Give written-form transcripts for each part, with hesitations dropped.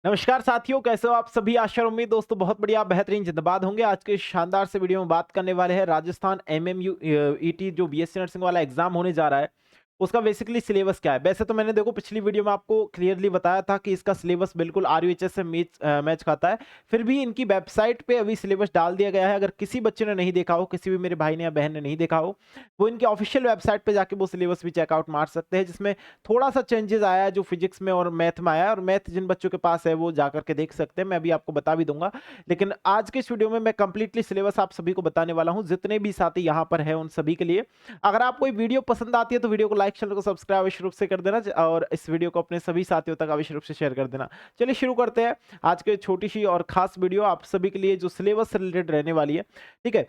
नमस्कार साथियों, कैसे हो आप सभी। आशा और उम्मीद दोस्तों बहुत बढ़िया बेहतरीन जिंदाबाद होंगे। आज के इस शानदार से वीडियो में बात करने वाले हैं राजस्थान एमएमयू ईटी जो बीएससी नर्सिंग वाला एग्जाम होने जा रहा है, उसका बेसिकली सिलेबस क्या है। वैसे तो मैंने देखो पिछली वीडियो में आपको क्लियरली बताया था कि इसका सिलेबस बिल्कुल आरयूएचएस से मैच खाता है। फिर भी इनकी वेबसाइट पे अभी सिलेबस डाल दिया गया है। अगर किसी बच्चे ने नहीं देखा हो, किसी भी मेरे भाई ने या बहन ने नहीं देखा हो, वो इनके ऑफिशियल वेबसाइट पे जाके वो सिलेबस भी चेकआउट मार सकते हैं, जिसमें थोड़ा सा चेंजेस आया है जो फिजिक्स में और मैथ में आया है। और मैथ जिन बच्चों के पास है वो जाकर के देख सकते हैं, मैं अभी आपको बता भी दूंगा। लेकिन आज के इस वीडियो में मैं कंप्लीटली सिलेबस आप सभी को बताने वाला हूं, जितने भी साथी यहाँ पर है उन सभी के लिए। अगर आपको वीडियो पसंद आती है तो वीडियो को लाइक, चैनल को सब्सक्राइब अवश्य रूप से कर देना और इस वीडियो को अपने सभी साथियों तक अवश्य रूप से शेयर कर देना। चलिए शुरू करते हैं आज के छोटी सी और खास वीडियो आप सभी के लिए जो सिलेबस से रिलेटेड रहने वाली है। ठीक है,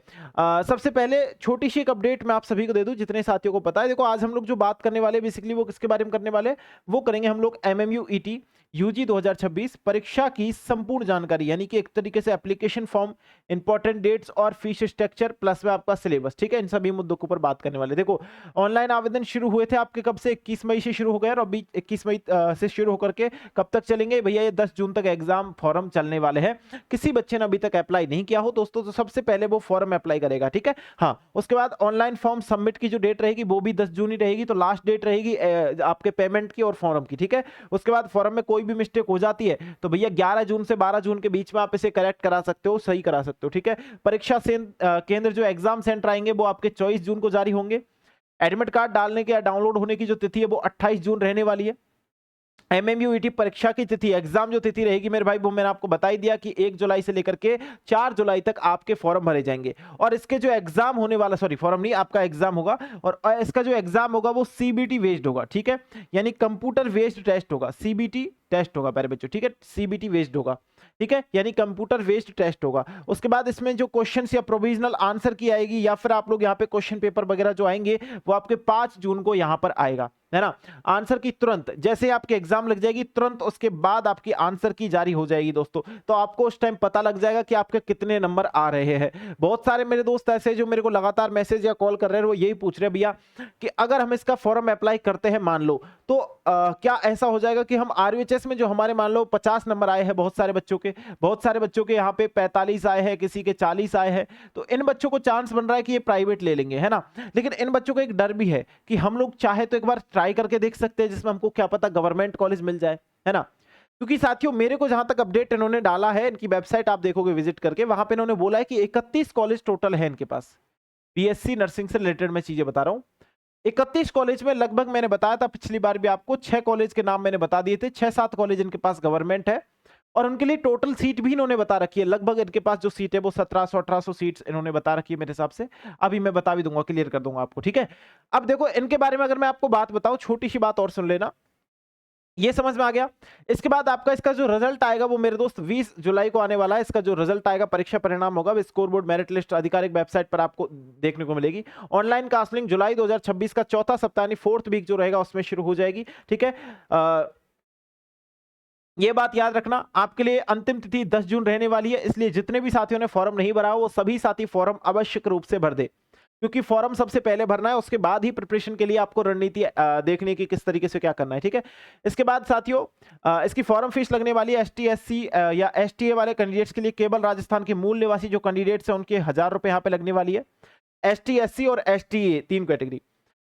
सबसे पहले छोटी सी एक अपडेट मैं आप सभी को दे दूं जितने साथियों को पता है। देखो, आज हम लोग जो बात करने वाले बेसिकली वो किसके बारे में करने वाले, वो करेंगे हम लोग एमएमयू ईटी यूजी 2026 परीक्षा की संपूर्ण जानकारी, यानी कि एक तरीके से एप्लीकेशन फॉर्म, इंपॉर्टेंट डेट्स और फीस स्ट्रक्चर प्लस में आपका सिलेबस। ठीक है, इन सभी मुद्दों के ऊपर बात करने वाले। देखो, ऑनलाइन आवेदन शुरू हुए थे आपके कब से, 21 मई से शुरू हो गए और अभी 21 मई से शुरू होकर के कब तक चलेंगे भैया, ये 10 जून तक एग्जाम फॉर्म चलने वाले हैं। किसी बच्चे ने अभी तक अप्लाई नहीं किया हो दोस्तों तो सबसे पहले वो फॉर्म अप्लाई करेगा। ठीक है, हाँ, उसके बाद ऑनलाइन फॉर्म सबमिट की जो डेट रहेगी वो भी 10 जून ही रहेगी, तो लास्ट डेट रहेगी आपके पेमेंट की और फॉर्म की। ठीक है, उसके बाद फॉर्म में कोई भी मिस्टेक हो जाती है तो भैया 11 जून से 12 जून के बीच में आप इसे करेक्ट करा सकते हो, सही करा सकते हो। ठीक है, परीक्षा केंद्र जो एग्जाम सेंटर आएंगे वो आपके 24 जून को जारी होंगे। एडमिट कार्ड डालने के या डाउनलोड होने की जो तिथि है वो 28 जून रहने वाली है। एमएमयूईटी परीक्षा की तिथि, एग्जाम जो तिथि रहेगी मेरे भाई, वो मैंने आपको बता ही दिया कि 1 जुलाई से लेकर के 4 जुलाई तक आपके फॉर्म भरे जाएंगे। और इसके जो एग्जाम होने वाला, सॉरी फॉर्म नहीं, आपका एग्जाम होगा और इसका जो एग्जाम होगा वो सीबीटी बेस्ड होगा। ठीक है, यानी कंप्यूटर बेस्ड टेस्ट होगा, सीबीटी टेस्ट होगा प्यारे बच्चों। ठीक है, सीबीटी बेस्ड होगा। ठीक है, यानी कंप्यूटर बेस्ड टेस्ट होगा। उसके बाद इसमें जो क्वेश्चंस या प्रोविजनल आंसर की आएगी या फिर आप लोग यहाँ पे क्वेश्चन पेपर वगैरह जो आएंगे वो आपके 5 जून को यहाँ पर आएगा, है ना। आंसर की तुरंत जैसे आपके एग्जाम लग जाएगी तुरंत उसके बाद आपकी आंसर की जारी हो जाएगी दोस्तों, तो आपको उस टाइम पता लग जाएगा कि आपके कितने नंबर आ रहे हैं। बहुत सारे मेरे दोस्त ऐसे जो मेरे को लगातार मैसेज या कॉल कर रहे हैं वो यही पूछ रहे हैं भैया कि अगर हम इसका फॉर्म अप्लाई करते हैं मान लो तो क्या ऐसा हो जाएगा कि हम आरयूएचएस में जो हमारे मान लो 50 नंबर आए हैं बहुत सारे बच्चों के यहाँ पे 45 आए हैं, किसी के 40 आए हैं, तो इन बच्चों को चांस बन रहा है कि ये प्राइवेट ले लेंगे, है ना। लेकिन इन बच्चों को एक डर भी है कि हम लोग चाहे तो एक बार ट्राई करके देख सकते हैं जिसमें हमको क्या पता गवर्नमेंट कॉलेज मिल जाए, है ना। क्योंकि साथियों मेरे को जहां तक अपडेट इन्होंने डाला है, इनकी वेबसाइट आप देखोगे विजिट करके, वहां पे इन्होंने बोला है कि 31 कॉलेज टोटल है इनके पास। बीएससी नर्सिंग से रिलेटेड मैं चीजें बता रहा हूं। 31 कॉलेज में लगभग मैंने बताया था पिछली बार भी आपको, 6 कॉलेज के नाम मैंने बता दिए थे, 6-7 कॉलेज इनके पास गवर्नमेंट है और उनके लिए टोटल सीट भी इन्होंने बता रखी है। लगभग इनके पास जो सीट है वो 1700-1800 सीट्स इन्होंने बता रखी है मेरे हिसाब से। अभी मैं बता भी दूंगा, क्लियर कर दूंगा आपको। ठीक है, अब देखो इनके बारे में अगर मैं आपको बात बताऊं, छोटी सी बात और सुन लेना, ये समझ में आ गया। इसके बाद आपका इसका जो रिजल्ट आएगा वो मेरे दोस्त 20 जुलाई को आने वाला है। इसका जो रिजल्ट आएगा, परीक्षा परिणाम होगा, स्कोर बोर्ड मेरिट लिस्ट आधिकारिक वेबसाइट पर आपको देखने को मिलेगी। ऑनलाइन काउंसलिंग जुलाई 2026 का चौथा सप्ताह यानी 4th वीक जो रहेगा उसमें शुरू हो जाएगी। ठीक है, ये बात याद रखना, आपके लिए अंतिम तिथि 10 जून रहने वाली है, इसलिए जितने भी साथियों ने फॉर्म नहीं भरा वो सभी साथी फॉर्म आवश्यक रूप से भर दे, क्योंकि फॉर्म सबसे पहले भरना है, उसके बाद ही प्रिपरेशन के लिए आपको रणनीति देखने की किस तरीके से क्या करना है। ठीक है, इसके बाद साथियों इसकी फॉर्म फीस लगने वाली है एसटी एससी या एसटीए वाले कैंडिडेट्स के लिए। केवल राजस्थान के मूल निवासी जो कैंडिडेट्स हैं उनके 1000 रुपए यहाँ पे लगने वाली है। एसटी एससी और एसटीए 3 कैटेगरी।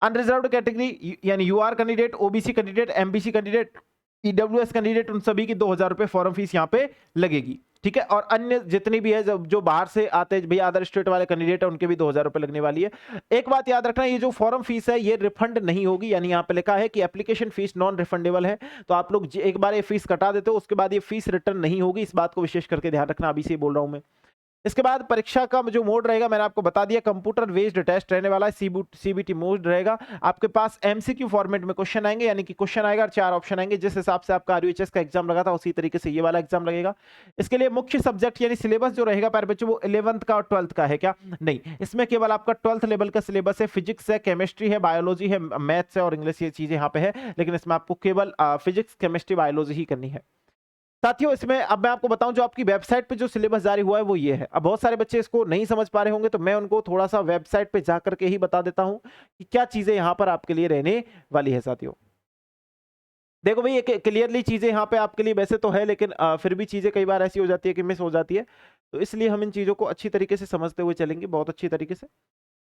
अनरिजर्व्ड कैटेगरी यानी UR candidate, OBC candidate, MBC candidate, EWS candidate, उन सभी की 2000 रुपए फॉर्म फीस यहाँ पे लगेगी। ठीक है, और अन्य जितनी भी है जो बाहर से आते हैं भैया, अदर स्टेट वाले कैंडिडेट है, उनके भी 2000 रुपए लगने वाली है। एक बात याद रखना, ये जो फॉर्म फीस है ये रिफंड नहीं होगी, यानी यहाँ पे लिखा है कि एप्लीकेशन फीस नॉन रिफंडेबल है, तो आप लोग एक बार ये फीस कटा देते हो उसके बाद ये फीस रिटर्न नहीं होगी, इस बात को विशेष करके ध्यान रखना, अभी से बोल रहा हूं मैं। इसके बाद परीक्षा का जो मोड रहेगा मैंने आपको बता दिया, कंप्यूटर बेस्ड टेस्ट रहने वाला है, सीबीटी मोड रहेगा। आपके पास एमसीक्यू फॉर्मेट में क्वेश्चन आएंगे, यानी कि क्वेश्चन आएगा और 4 ऑप्शन आएंगे, जिस हिसाब से आपका आरयूएचएस का एग्जाम लगा था उसी तरीके से ये वाला एग्जाम लगेगा। इसके लिए मुख्य सब्जेक्ट यानी सिलेबस जो रहेगा प्यारे बच्चों वो 11th का और 12th का है क्या, नहीं, इसमें केवल आपका 12th लेवल का सिलेबस है। फिजिक्स है, केमिस्ट्री है, बायोलॉजी है, मैथ्स है और इंग्लिश, ये चीजें यहाँ पे है, लेकिन इसमें आपको केवल फिजिक्स, केमिस्ट्री, बायोलॉजी ही करनी है साथियों। इसमें अब मैं आपको बताऊं, जो आपकी वेबसाइट पे जो सिलेबस जारी हुआ है वो ये है। अब बहुत सारे बच्चे इसको नहीं समझ पा रहे होंगे तो मैं उनको थोड़ा सा वेबसाइट पे जाकर के ही बता देता हूं कि क्या चीजें यहां पर आपके लिए रहने वाली है साथियों। देखो भाई, एक क्लियरली चीजें यहाँ पे आपके लिए वैसे तो है, लेकिन फिर भी चीजें कई बार ऐसी हो जाती है कि मिस हो जाती है। तो इसलिए हम इन चीजों को अच्छी तरीके से समझते हुए चलेंगे, बहुत अच्छी तरीके से,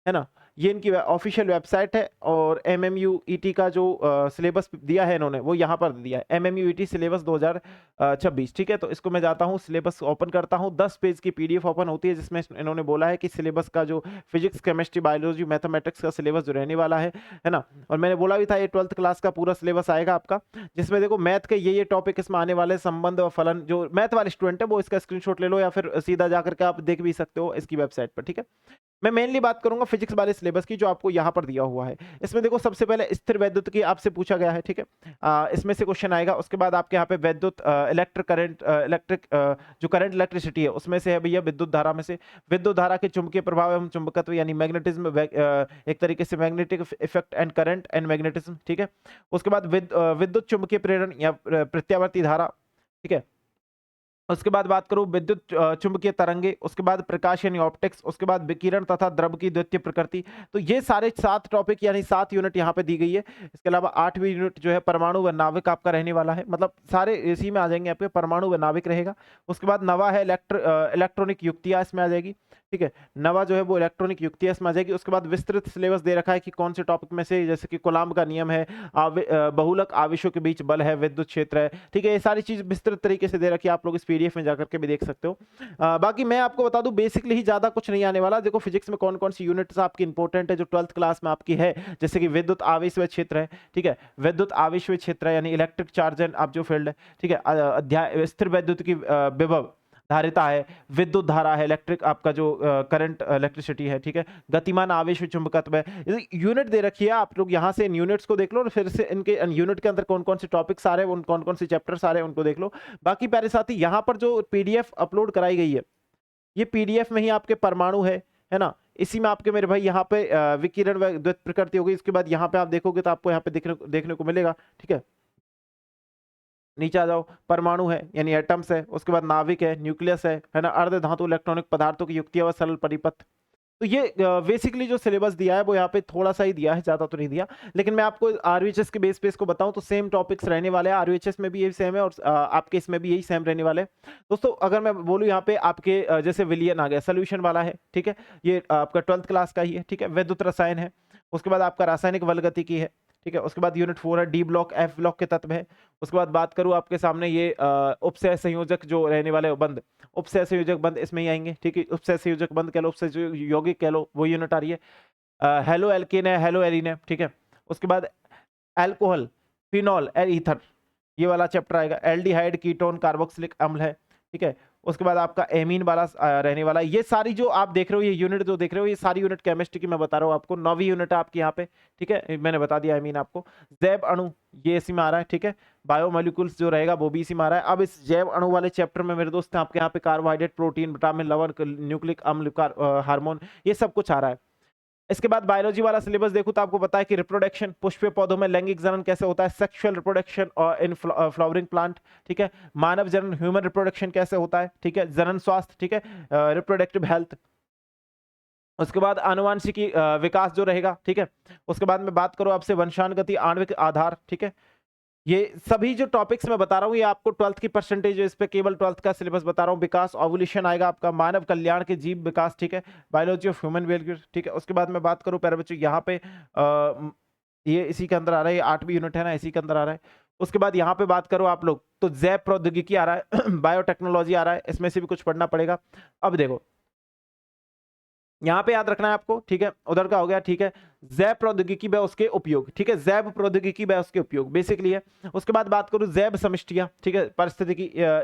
है ना। ये इनकी ऑफिशियल वेबसाइट है, और एमएमयूईटी का जो सिलेबस दिया है इन्होंने वो यहाँ पर दिया है, एमएमयूईटी सिलेबस 2026। ठीक है, तो इसको मैं जाता हूँ, सिलेबस ओपन करता हूँ, 10 पेज की पीडीएफ ओपन होती है, जिसमें इन्होंने बोला है कि सिलेबस का जो फिजिक्स, केमिस्ट्री, बायोलॉजी, मैथमेटिक्स का सिलेबस जो रहने वाला है ना। और मैंने बोला भी था ये 12th क्लास का पूरा सिलेबस आएगा आपका, जिसमें देखो मैथ के ये टॉपिक इसमें आने वाले, संबंध और फलन। जो मैथ वाले स्टूडेंट है वो इसका स्क्रीनशॉट ले लो, या फिर सीधा जाकर के आप देख भी सकते हो इसकी वेबसाइट पर। ठीक है, मैं मेनली बात करूंगा फिजिक्स वाले सिलेबस की, जो आपको यहाँ पर दिया हुआ है। इसमें देखो सबसे पहले स्थिर वैद्युत की आपसे पूछा गया है। ठीक है, इसमें से क्वेश्चन आएगा। उसके बाद आपके यहाँ पे वैद्युत, इलेक्ट्रिक करंट, जो करंट इलेक्ट्रिसिटी है उसमें से है भैया, विद्युत धारा में से विद्युत धारा के चुंबकीय प्रभाव एवं चुंबकत्व यानी मैग्नेटिज्म, एक तरीके से magnetic effect and current and magnetism. ठीक है, उसके बाद विद्युत चुंबकीय प्रेरण या प्रत्यावर्ती धारा। ठीक है, उसके बाद बात करूं विद्युत चुंबकीय तरंगे, उसके बाद प्रकाश यानी ऑप्टिक्स, उसके बाद विकिरण तथा द्रव की द्वितीय प्रकृति। तो ये सारे 7 टॉपिक यानी 7 यूनिट यहाँ पे दी गई है। इसके अलावा 8वीं यूनिट जो है परमाणु व नाविक आपका रहने वाला है, मतलब सारे इसी में आ जाएंगे आपके, परमाणु व नाविक रहेगा। उसके बाद नवा है इलेक्ट्रॉनिक युक्तियां इसमें आ जाएगी। ठीक है, नवा जो है वो इलेक्ट्रॉनिक युक्तियां इसमें आ जाएगी। उसके बाद विस्तृत सिलेबस दे रखा है कि कौन से टॉपिक में से, जैसे कि कूलाम्ब का नियम है, बहुलक आवेशों के बीच बल है, विद्युत क्षेत्र है। ठीक है, ये सारी चीज विस्तृत तरीके से दे रखी है, आप लोग इस पीडीएफ में जाकर के भी देख सकते हो। बाकी मैं आपको बता दूं, बेसिकली ही ज्यादा कुछ नहीं आने वाला। देखो फिजिक्स में कौन कौन सी यूनिट्स आपकी इंपॉर्टेंट है जो 12th क्लास में आपकी है, जैसे कि विद्युत आवेश व क्षेत्र है। ठीक है, विद्युत आवेश व क्षेत्र है यानी इलेक्ट्रिक चार्ज एंड आप जो फील्ड है। ठीक है, अध्याय स्थिर वैद्युत की विभव धारिता है, विद्युत धारा है, इलेक्ट्रिक आपका जो करंट इलेक्ट्रिसिटी है। ठीक है, गतिमान आवेश में चुंबकत्व है। यूनिट दे रखी है, आप लोग यहाँ से इन यूनिट्स को देख लो, और फिर से इनके यूनिट के अंदर कौन कौन से टॉपिक्स आ रहे हैं, कौन कौन से चैप्टर्स आ रहे हैं उनको देख लो। बाकी प्यारे साथी, यहाँ पर जो पीडीएफ अपलोड कराई गई है, ये पीडीएफ में ही आपके परमाणु है ना। इसी में आपके मेरे भाई यहाँ पे विकिरण व द्वैत प्रकृति होगी। इसके बाद यहाँ पे आप देखोगे तो आपको यहाँ पे देखने को मिलेगा। ठीक है, नीचे आ जाओ, परमाणु है यानी एटम्स है, उसके बाद नाविक है, न्यूक्लियस है ना, अर्ध धातु इलेक्ट्रॉनिक पदार्थों की युक्तियां व सरल परिपथ। तो ये बेसिकली जो सिलेबस दिया है वो यहाँ पे थोड़ा सा ही दिया है, ज्यादा तो नहीं दिया। लेकिन मैं आपको आरवीएचएस के बेस पे इसको बताऊं तो सेम टॉपिक्स रहने वाले हैं, आरवीएचएस में भी यही सेम है, और आपके इसमें भी यही सेम रहने वाले हैं दोस्तों। अगर मैं बोलूँ यहाँ पे आपके जैसे विलियन आ गया, सोल्यूशन वाला है। ठीक है, ये आपका 12th क्लास का ही है। ठीक है, विद्युत रसायन है, उसके बाद आपका रासायनिक बलगतिकी है। ठीक है, उसके बाद यूनिट 4 है, डी ब्लॉक, एफ ब्लॉक के तत्व है। उसके बाद बात करूं आपके सामने ये उपसह संयोजक जो रहने वाले बंद, उपसह संयोजक बंद इसमें ही आएंगे। ठीक है, उपसह संयोजक बंद कह लो, उपसह यौगिक कह लो, वो यूनिट आ रही है। हेलो एल्केन है, हेलो एरीन है। ठीक है, उसके बाद एल्कोहल, फिनॉल, ईथर, ये वाला चैप्टर आएगा। एल्डिहाइड, कीटोन, कार्बोक्सिलिक अम्ल है। ठीक है, उसके बाद आपका एमीन वाला रहने वाला है। ये सारी जो आप देख रहे हो, ये यूनिट जो देख रहे हो, ये सारी यूनिट केमिस्ट्री की मैं बता रहा हूँ आपको। 9वीं यूनिट है आपकी यहाँ पे। ठीक है, मैंने बता दिया एमीन आपको। जैव अणु, ये इसी में आ रहा है। ठीक है, बायोमोलिक्यूल्स जो रहेगा वो भी इसी में आ रहा है। अब इस जैव अणु वाले चैप्टर में मेरे दोस्त आपके यहाँ पे कार्बोहाइड्रेट, प्रोटीन, विटामिन, लवण, न्यूक्लिक अम्ल, हार्मोन, ये सब कुछ आ रहा है। इसके बाद बायोलॉजी वाला सिलेबस देखो तो आपको पता है कि रिप्रोडक्शन, पुष्पीय पौधों में लैंगिक जनन कैसे होता है, सेक्सुअल रिप्रोडक्शन और इन फ्लावरिंग प्लांट। ठीक है, मानव जनन, ह्यूमन रिप्रोडक्शन कैसे होता है। ठीक है, जनन स्वास्थ्य। ठीक है, रिप्रोडक्टिव हेल्थ। उसके बाद आनुवांशिकी विकास जो रहेगा। ठीक है, उसके बाद में बात करो आपसे वंशानुगति, आणविक आधार। ठीक है, ये सभी जो टॉपिक्स मैं बता रहा हूँ ये आपको 12th की परसेंटेज, इस पे केवल 12th का सिलेबस बता रहा हूँ। विकास, ओवोल्यूशन आएगा आपका, मानव कल्याण के जीव विकास। ठीक है, बायोलॉजी ऑफ ह्यूमन वेलफेयर। ठीक है, उसके बाद मैं बात करूँ प्यारे बच्चों यहाँ पे ये इसी के अंदर आ रहा है, 8वीं यूनिट है ना, इसी के अंदर आ रहा है। उसके बाद यहाँ पे बात करो आप लोग तो जैव प्रौद्योगिकी आ रहा है बायोटेक्नोलॉजी आ रहा है, इसमें से भी कुछ पढ़ना पड़ेगा। अब देखो यहाँ पे याद रखना है आपको। ठीक है, उधर का हो गया। ठीक है, जैव प्रौद्योगिकी व उसके उपयोग। ठीक है, जैव प्रौद्योगिकी व उसके उपयोग बेसिकली है। उसके बाद बात करूं जैव समष्टियां। ठीक है, परिस्थितिकी,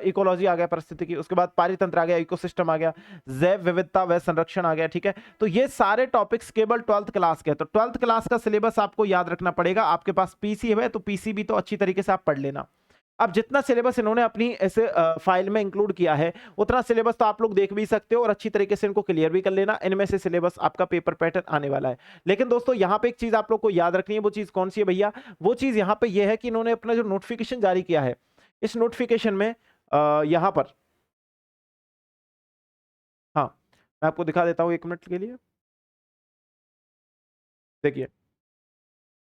इकोलॉजी आ गया, परिस्थितिकी। उसके बाद पारितंत्र आ गया, इकोसिस्टम आ गया, जैव विविधता व संरक्षण आ गया। ठीक है, तो ये सारे टॉपिक्स केवल 12th क्लास के हैं। तो 12th क्लास का सिलेबस आपको याद रखना पड़ेगा। आपके पास पीसी है तो पीसी भी तो अच्छी तरीके से आप पढ़ लेना। अब जितना सिलेबस इन्होंने अपनी ऐसे फाइल में इंक्लूड किया है, उतना सिलेबस तो आप लोग देख भी सकते हो और अच्छी तरीके से इनको क्लियर भी कर लेना। इनमें से सिलेबस आपका पेपर पैटर्न आने वाला है। लेकिन दोस्तों यहाँ पे एक चीज आप लोग को याद रखनी है, वो चीज कौन सी है भैया? वो चीज यहाँ पे ये है कि इन्होंने अपना जो नोटिफिकेशन जारी किया है, इस नोटिफिकेशन में यहाँ पर, हाँ मैं आपको दिखा देता हूँ 1 मिनट के लिए। देखिए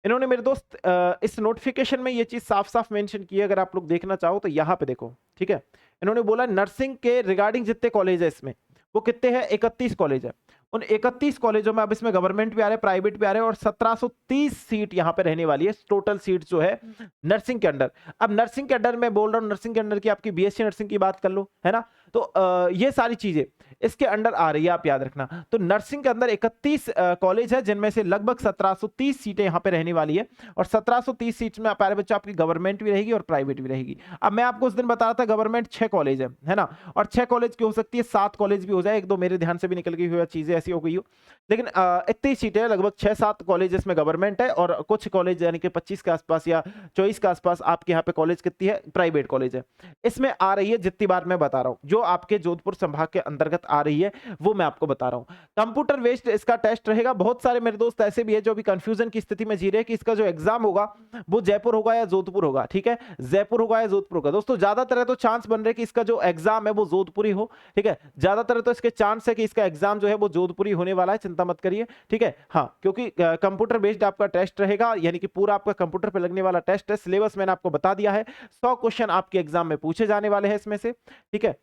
इन्होंने मेरे दोस्त इस नोटिफिकेशन में ये चीज साफ साफ मेंशन की है, अगर आप लोग देखना चाहो तो यहाँ पे देखो, ठीक है। इन्होंने बोला नर्सिंग के रिगार्डिंग जितने कॉलेज है इसमें, वो कितने हैं, 31 कॉलेज है। उन 31 कॉलेजों में अब इसमें गवर्नमेंट भी आ रहे हैं, प्राइवेट भी आ रहे हैं, और 1730 सीट यहाँ पे रहने वाली है, टोटल सीट जो है नर्सिंग के अंडर। अब नर्सिंग के अंडर मैं बोल रहा हूँ, नर्सिंग के अंडर की आपकी बीएससी नर्सिंग की बात कर लो, है ना। तो ये सारी चीजें इसके अंडर आ रही है, आप याद रखना। तो नर्सिंग के अंदर 31 कॉलेज है, जिनमें से लगभग 1730 सीटें यहाँ पे रहने वाली है, और 1730 सीट में प्यारे बच्चों आपकी गवर्नमेंट भी रहेगी और प्राइवेट भी रहेगी। अब मैं आपको उस दिन बता रहा था गवर्नमेंट 6 कॉलेज है ना, और 6 कॉलेज की हो सकती है, 7 कॉलेज भी हो जाए, एक दो मेरे ध्यान से भी निकल गई हुई चीजें ऐसी हो गई हो, लेकिन इतनी सीटें लगभग 6-7 कॉलेज इसमें गवर्नमेंट है, और कुछ कॉलेज यानी कि 25 के आसपास या 24 के आसपास आपके यहाँ पे कॉलेज कितनी है, प्राइवेट कॉलेज है। इसमें आ रही है जितनी बार मैं बता रहा हूँ, जो आपके जोधपुर संभाग के अंतर्गत आ रही है वो मैं आपको बता रहा हूँ। कंप्यूटर बेस्ड इसका टेस्ट रहेगा। बहुत सारे मेरे दोस्त ऐसे भी है जो अभी कंफ्यूजन की स्थिति में जी रहे हैं कि इसका जो एग्जाम होगा वो जयपुर होगा या जोधपुर होगा, ठीक है, जयपुर होगा या जोधपुर होगा। दोस्तों ज्यादातर तो चांस बन रहे कि इसका जो एग्जाम है वो जोधपुरी हो, ठीक है, ज्यादातर तो इसके चांस है कि इसका एग्जाम जो है वो जोधपुरी होने वाला है, चिंता मत करिए, ठीक है। हाँ, क्योंकि कंप्यूटर बेस्ड आपका टेस्ट रहेगा, यानी कि पूरा आपका कंप्यूटर पे लगने वाला टेस्ट है। सिलेबस मैंने आपको बता दिया है, 100 क्वेश्चन आपके एग्जाम में पूछे जाने वाले हैं इसमें से, ठीक है।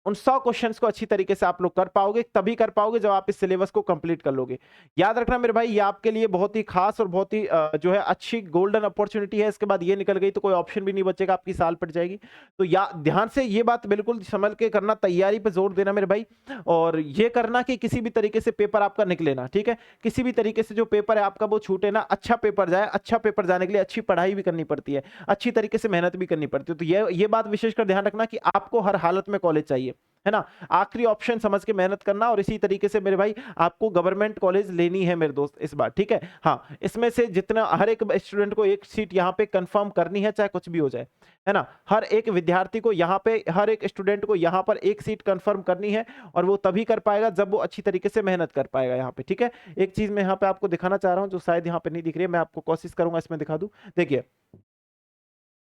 उन 100 क्वेश्चंस को अच्छी तरीके से आप लोग कर पाओगे, तभी कर पाओगे जब आप इस सिलेबस को कंप्लीट कर लोगे। याद रखना मेरे भाई, ये आपके लिए बहुत ही खास और बहुत ही जो है अच्छी गोल्डन अपॉर्चुनिटी है। इसके बाद ये निकल गई तो कोई ऑप्शन भी नहीं बचेगा, आपकी साल पट जाएगी। तो या ध्यान से ये बात बिल्कुल समझ के करना, तैयारी पे जोर देना मेरे भाई, और ये करना कि किसी भी तरीके से पेपर आपका निकले ना, ठीक है, किसी भी तरीके से जो पेपर है आपका वो छूटे ना, अच्छा पेपर जाए। अच्छा पेपर जाने के लिए अच्छी पढ़ाई भी करनी पड़ती है, अच्छी तरीके से मेहनत भी करनी पड़ती है। तो ये बात विशेषकर ध्यान रखना कि आपको हर हालत में कॉलेज चाहिए, है ना, आखिरी ऑप्शन समझ के मेहनत करना। और इसी तरीके से मेरे भाई आपको गवर्नमेंट कॉलेज लेनी है मेरे दोस्त इस बार, ठीक है। हाँ, इसमें से जितना हर एक स्टूडेंट को एक सीट यहाँ पे कंफर्म करनी है, चाहे कुछ भी हो जाए, है ना। हर एक विद्यार्थी को यहाँ पे, हर एक स्टूडेंट को यहाँ पर एक सीट कंफर्म करनी है, और वो तभी कर पाएगा जब वो अच्छी तरीके से मेहनत कर पाएगा यहाँ पे, ठीक है। एक चीज मैं यहाँ पे आपको दिखाना चाह रहा हूँ जो शायद यहाँ पे नहीं दिख रही है, मैं आपको कोशिश करूंगा इसमें दिखा दूं। देखिए,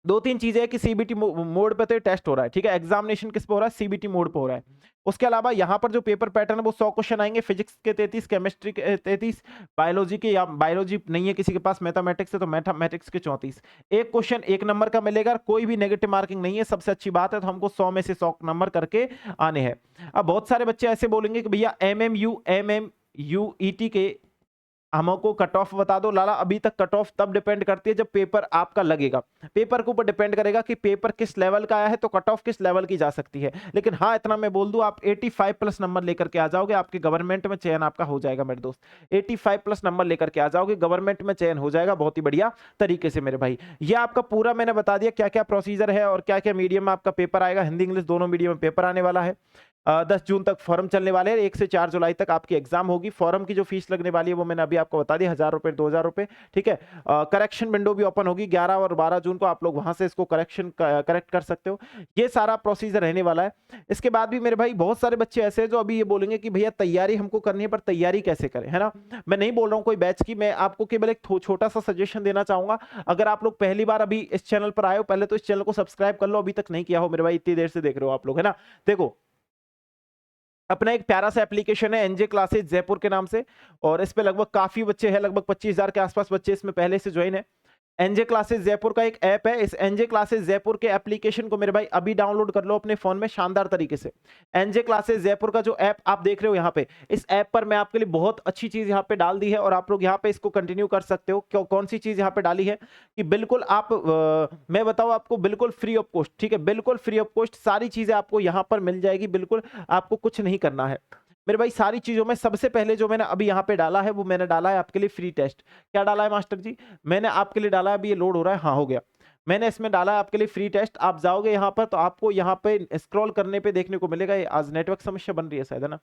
दो तीन चीजें हैं कि सीबीटी मोड पे तो टेस्ट हो रहा है, ठीक है, एग्जामिनेशन किस पे हो रहा है, सीबीटी मोड पे हो रहा है। उसके अलावा यहाँ पर जो पेपर पैटर्न है वो 100 क्वेश्चन आएंगे, फिजिक्स के 33, केमिस्ट्री के 33, बायोलॉजी के, या बायोलॉजी नहीं है किसी के पास, मैथमेटिक्स है तो मैथमेटिक्स के 34। एक क्वेश्चन 1 नंबर का मिलेगा, कोई भी नेगेटिव मार्किंग नहीं है, सबसे अच्छी बात है। तो हमको 100 में से 100 नंबर करके आने हैं। अब बहुत सारे बच्चे ऐसे बोलेंगे कि भैया एमएमयूईटी के हमको कट ऑफ बता दो। लाला, अभी तक कट ऑफ तब डिपेंड करती है जब पेपर आपका लगेगा, पेपर के ऊपर डिपेंड करेगा कि पेपर किस लेवल का आया है, तो कट ऑफ किस लेवल की जा सकती है। लेकिन हाँ, इतना मैं बोल दूं, आप 85 प्लस नंबर लेकर के आ जाओगे, आपके गवर्नमेंट में चयन आपका हो जाएगा मेरे दोस्त। 85 प्लस नंबर लेकर के आ जाओगे, गवर्नमेंट में चयन हो जाएगा बहुत ही बढ़िया तरीके से मेरे भाई। ये आपका पूरा मैंने बता दिया क्या क्या प्रोसीजर है और क्या क्या मीडियम में आपका पेपर आएगा। हिंदी इंग्लिश दोनों मीडियम में पेपर आने वाला है। 10 जून तक फॉर्म चलने वाले हैं, 1 से 4 जुलाई तक आपकी एग्जाम होगी। फॉर्म की जो फीस लगने वाली है वो मैंने अभी आपको बता दिया, 1000 रुपए 2000 रुपए, ठीक है। करेक्शन विंडो भी ओपन होगी 11 और 12 जून को, आप लोग वहां से इसको करेक्ट कर सकते हो। ये सारा प्रोसीजर रहने वाला है। इसके बाद भी मेरे भाई बहुत सारे बच्चे ऐसे हैं जो अभी ये बोलेंगे कि भैया तैयारी हमको करनी है, पर तैयारी कैसे करें, है ना। मैं नहीं बोल रहा हूँ कोई बैच की, मैं आपको केवल एक छोटा सा सजेशन देना चाहूंगा। अगर आप लोग पहली बार अभी इस चैनल पर आए हो, पहले तो इस चैनल को सब्सक्राइब कर लो, अभी तक नहीं किया हो मेरे भाई, इतनी देर से देख रहे हो आप लोग, है ना। देखो, अपना एक प्यारा सा एप्लीकेशन है एनजे क्लासेस जयपुर के नाम से, और इस पे लगभग काफी बच्चे हैं, लगभग 25,000 के आसपास बच्चे इसमें पहले से ज्वाइन है। एनजे क्लासेस जयपुर का एक ऐप है, इस एनजे क्लासेस जयपुर के एप्लीकेशन को मेरे भाई अभी डाउनलोड कर लो अपने फोन में शानदार तरीके से। एनजे क्लासेस जयपुर का जो ऐप आप देख रहे हो यहाँ पे, इस ऐप पर मैं आपके लिए बहुत अच्छी चीज यहाँ पे डाल दी है, और आप लोग यहाँ पे इसको कंटिन्यू कर सकते हो। कौन सी चीज यहाँ पे डाली है कि बिल्कुल आप मैं बताऊँ आपको, बिल्कुल फ्री ऑफ कॉस्ट, ठीक है, बिल्कुल फ्री ऑफ कॉस्ट सारी चीजें आपको यहाँ पर मिल जाएगी, बिल्कुल आपको कुछ नहीं करना है मेरे भाई। सारी चीजों में सबसे पहले जो मैंने अभी यहाँ पे डाला है वो मैंने डाला है आपके लिए फ्री टेस्ट। क्या डाला है मास्टर जी? मैंने आपके लिए डाला है, अभी ये लोड हो रहा है, हाँ हो गया। मैंने इसमें डाला है आपके लिए फ्री टेस्ट। आप जाओगे यहाँ पर तो आपको यहाँ पे स्क्रॉल करने पे देखने को मिलेगा, ये आज नेटवर्क समस्या बन रही है शायद, है ना।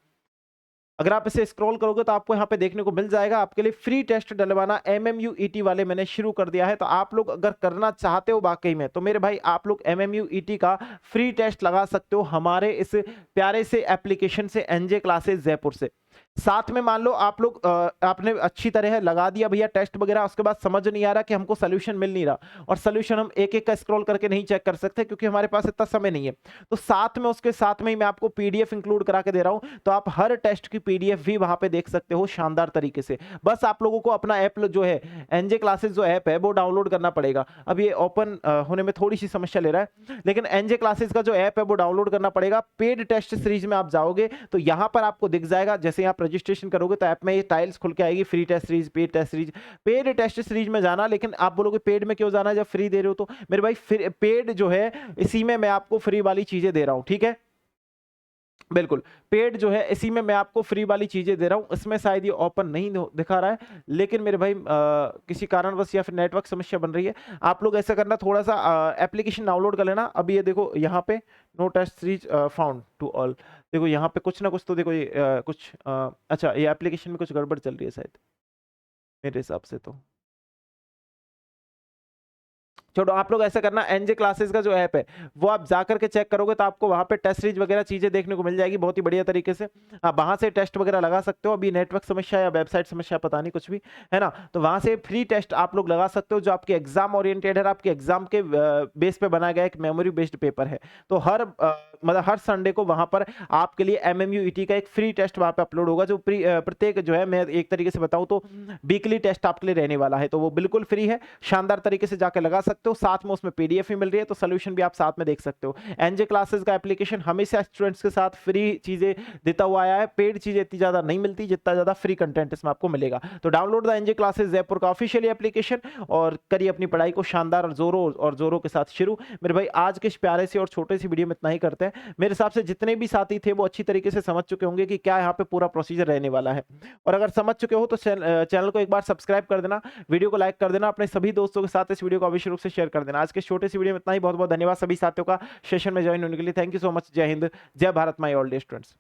अगर आप इसे स्क्रॉल करोगे तो आपको यहाँ पे देखने को मिल जाएगा आपके लिए फ्री टेस्ट डलवाना एमएमयूईटी वाले मैंने शुरू कर दिया है। तो आप लोग अगर करना चाहते हो वाकई में, तो मेरे भाई आप लोग एमएमयूईटी का फ्री टेस्ट लगा सकते हो हमारे इस प्यारे से एप्लीकेशन से, एनजे क्लासेस जयपुर से। साथ में मान लो आप लोग आपने अच्छी तरह लगा दिया भैया टेस्ट वगैरह, उसके बाद समझ नहीं आ रहा कि हमको सोल्यूशन मिल नहीं रहा, और सोल्यूशन हम एक एक का स्क्रॉल करके नहीं चेक कर सकते क्योंकि हमारे पास इतना समय नहीं है, तो साथ में उसके साथ में ही मैं आपको पीडीएफ इंक्लूड करा के दे रहा हूं, तो आप हर टेस्ट की पीडीएफ भी वहां पे देख सकते हो शानदार तरीके से। बस आप लोगों को अपना ऐप जो है एनजे क्लासेस जो ऐप है वो डाउनलोड करना पड़ेगा। अब ये ओपन होने में थोड़ी सी समस्या ले रहा है, लेकिन एनजे क्लासेस का जो ऐप है वो डाउनलोड करना पड़ेगा। पेड टेस्ट सीरीज में आप जाओगे तो यहां पर आपको दिख जाएगा, जैसे आप रजिस्ट्रेशन करोगे तो ऐप में ये टाइल्स खुल के आएगी, free test series, paid test series. Paid test series में जाना, लेकिन आप बोलोगे पेड में क्यों जाना है जब फ्री दे रहे हो, तो मेरे भाई पेड जो है इसी में मैं आपको फ्री वाली चीजें दे रहा हूं, ठीक है। बिल्कुल, पेड जो है इसी में मैं आपको फ्री वाली चीजें दे रहा हूं, इसमें शायद ये ओपन नहीं दिखा रहा है, लेकिन मेरे भाई किसी कारणवश या फिर नेटवर्क समस्या बन रही है। आप लोग ऐसा करना, थोड़ा सा एप्लीकेशन डाउनलोड कर लेना। अभी ये देखो यहाँ पे no test series found to all, देखो यहाँ पे कुछ ना कुछ तो देखो ये कुछ अच्छा ये एप्लीकेशन में कुछ गड़बड़ चल रही है शायद मेरे हिसाब से तो। छोड़ो, आप लोग ऐसा करना, एनजे क्लासेस का जो ऐप है वो आप जाकर के चेक करोगे तो आपको वहां पे टेस्ट सीरीज वगैरह चीजें देखने को मिल जाएगी बहुत ही बढ़िया तरीके से। आप वहां से टेस्ट वगैरह लगा सकते हो। अभी नेटवर्क समस्या या वेबसाइट समस्या पता नहीं कुछ भी है ना, तो वहां से फ्री टेस्ट आप लोग लगा सकते हो जो आपके एग्जाम ओरिएंटेड है, आपके एग्जाम के बेस पे बनाया गया एक मेमोरी बेस्ड पेपर है। तो मतलब हर संडे को वहां पर आपके लिए एमएमयूईटी का एक फ्री टेस्ट वहां पे अपलोड होगा, जो प्रत्येक जो है मैं एक तरीके से बताऊं तो वीकली टेस्ट आपके लिए रहने वाला है, तो वो बिल्कुल फ्री है, शानदार तरीके से जाकर लगा सकते हो। साथ में उसमें पीडीएफ भी मिल रही है, तो सोल्यूशन भी आप साथ में देख सकते हो। एनजे क्लासेस का एप्लीकेशन हमेशा स्टूडेंट्स के साथ फ्री चीजें देता हुआ आया है, पेड चीजें इतनी ज्यादा नहीं मिलती जितना ज्यादा फ्री कंटेंट इसमें आपको मिलेगा। तो download the NJ classes Jaipur का ऑफिशियल एप्लीकेशन और करिए अपनी पढ़ाई को शानदार और जोरों के साथ शुरू। मेरे भाई आज के इस प्यारे से और छोटे सी वीडियो में इतना ही करते हैं। मेरे हिसाब से जितने भी साथी थे वो अच्छी तरीके से समझ चुके होंगे कि क्या यहाँ पे पूरा प्रोसीजर रहने वाला है, और अगर समझ चुके हो तो चैनल को एक बार सब्सक्राइब कर देना, वीडियो को लाइक कर देना, अपने सभी दोस्तों के साथ इस वीडियो को अवश्य रूप से शेयर कर देना। आज के छोटे सी वीडियो में इतना ही, बहुत बहुत धन्यवाद सभी साथियों का सेशन में ज्वाइन होने के लिए। Thank you so much. जय हिंद, जय Bharat my all day students.